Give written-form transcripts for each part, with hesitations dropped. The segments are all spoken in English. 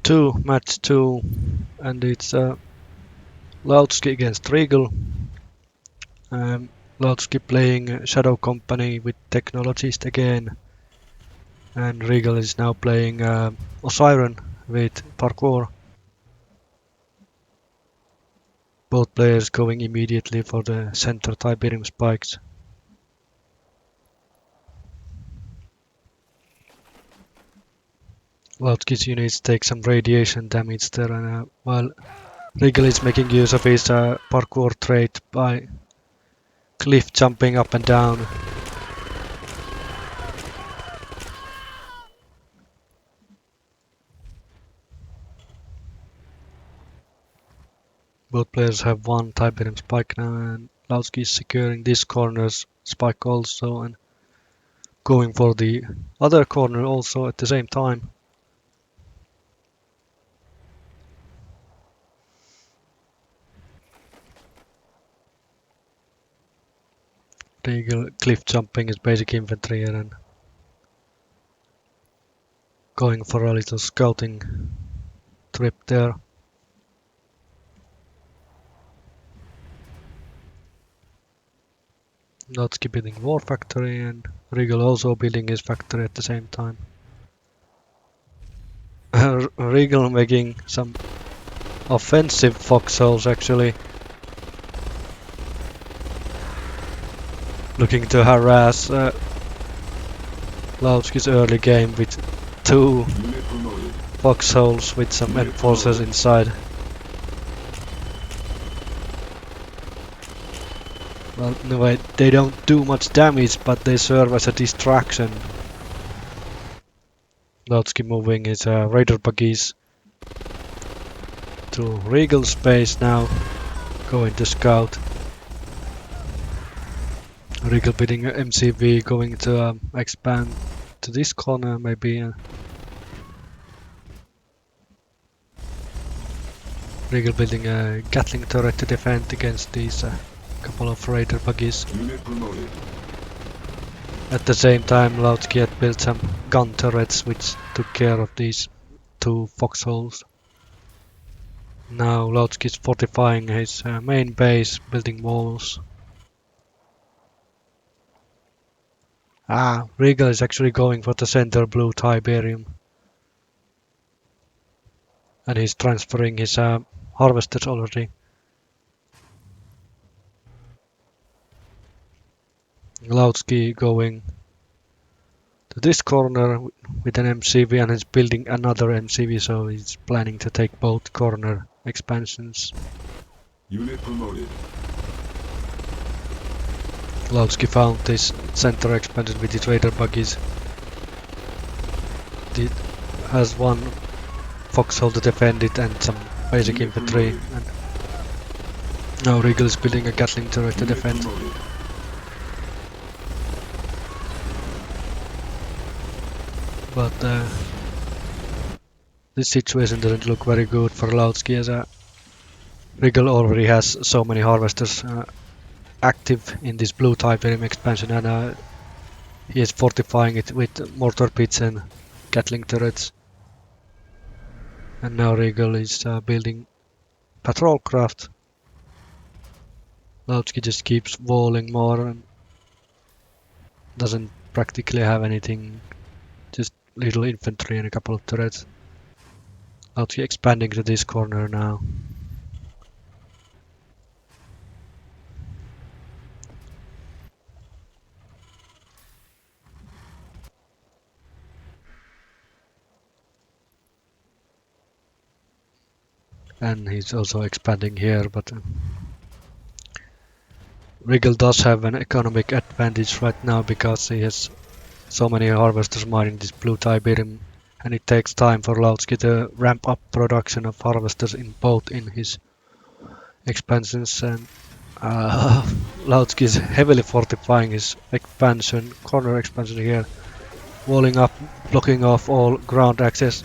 Match 2, and it's Lautski against Riegel. Lautski playing Shadow Company with Technologist again, and Riegel is now playing Osiren with Parkour. Both players going immediately for the center Tiberium spikes. Lautski's units take some radiation damage there, and while Riegel is making use of his parkour trait by cliff jumping up and down. Both players have one Tiberium spike now, and Lautski is securing this corner's spike also and going for the other corner also at the same time. Riegel cliff jumping his basic infantry here and going for a little scouting trip there. Lautski building war factory and Riegel also building his factory at the same time. Riegel making some offensive foxholes actually. Looking to harass Lautski's early game with 2 foxholes with some enforcers inside. Well, anyway, they don't do much damage, but they serve as a distraction. Lautski moving his raider buggies to Regal space now, going to scout. Riegel building an MCV, going to expand to this corner maybe. Riegel building a Gatling turret to defend against these couple of raider buggies. At the same time, Lautski had built some gun turrets which took care of these 2 foxholes. Now Lautski is fortifying his main base, building walls. Riegel is actually going for the center blue Tiberium. And he's transferring his harvesters already. Lautski going to this corner with an MCV and he's building another MCV, so he's planning to take both corner expansions. Unit promoted. Lautski found this center expansion with his raider buggies. It has 1 foxhole to defend it and some basic infantry. And now Riegel is building a Gatling turret to defend. But this situation doesn't look very good for Lautski, as Riegel already has so many harvesters active in this blue Tiberium expansion, and he is fortifying it with mortar pits and Gatling turrets. And now Riegel is building patrol craft. Lautski just keeps walling more and doesn't practically have anything, just little infantry and a couple of turrets. Lautski expanding to this corner now. And he's also expanding here, but Riegel does have an economic advantage right now because he has so many harvesters mining this blue Tiberium, and it takes time for Lautski to ramp up production of harvesters in both in his expansions, and Lautski is heavily fortifying his expansion, corner expansion here, walling up, blocking off all ground access.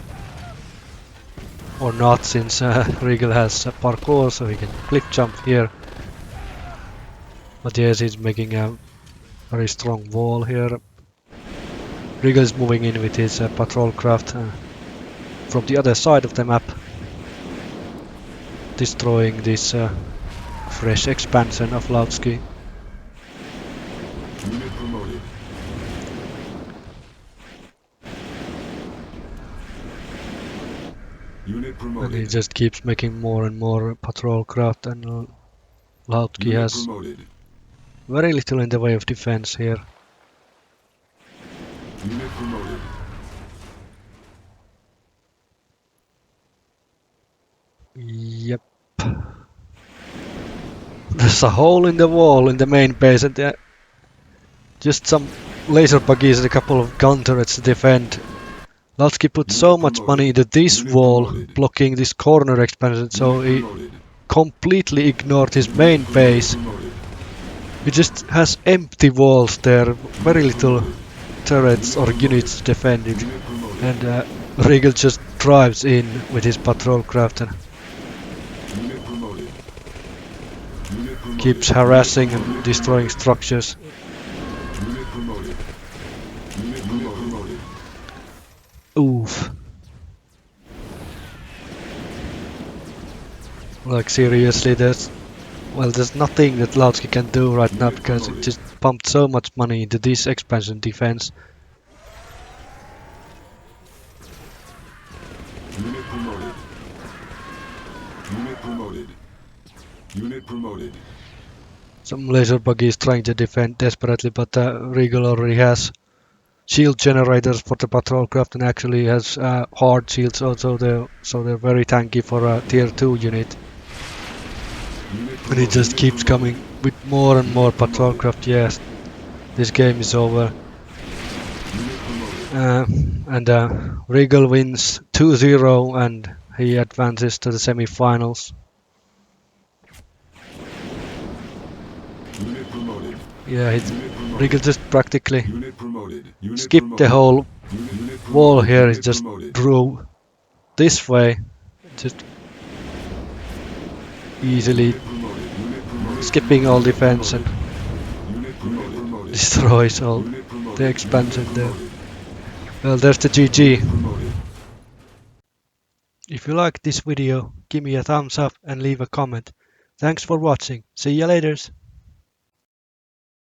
Or not, since Riegel has parkour, so he can cliff jump here. But yes, he's making a very strong wall here. Riegel is moving in with his patrol craft, from the other side of the map, destroying this fresh expansion of Lautski. Unit promoted. Unit And he promoted. just keeps making more and more patrol craft, and Lautski Unit has promoted. very little in the way of defense here. Unit promoted. Yep. There's a hole in the wall in the main base, and just some laser buggies and a couple of gun turrets to defend. Lautski put so Unit much promoted. money into this Unit wall, promoted. blocking this corner expansion, so Unit he promoted. completely ignored his Unit main promoted. base. Promoted. He just has empty walls there, very Unit little promoted. turrets or Unit units to defend it. Unit promoted. And Riegel just drives in with his patrol craft and Unit promoted. Unit promoted. keeps harassing Unit and destroying structures. Unit promoted. Unit promoted. Oof. Like seriously, there's nothing that Lautski can do right now because it just pumped so much money into this expansion defense. Unit promoted. Unit promoted. Unit promoted. Some laser buggies trying to defend desperately, but Riegel already has shield generators for the patrol craft and actually has hard shields also, so they're very tanky for a tier 2 unit. And he just keeps coming with more and more patrol craft. Yes, this game is over. And Riegel wins 2-0 and he advances to the semi-finals. Unit promoted. Yeah, Unit promoted. Riegel just practically Unit promoted. Unit skipped the promoted. whole Unit promoted. wall here. He Unit just promoted. drew this way, just easily Unit promoted. Unit promoted. skipping all defense and Unit promoted. destroys all Unit promoted. the expansion Unit there. promoted. Well, there's the GG. Promoted. If you liked this video, give me a thumbs up and leave a comment. Thanks for watching. See ya later.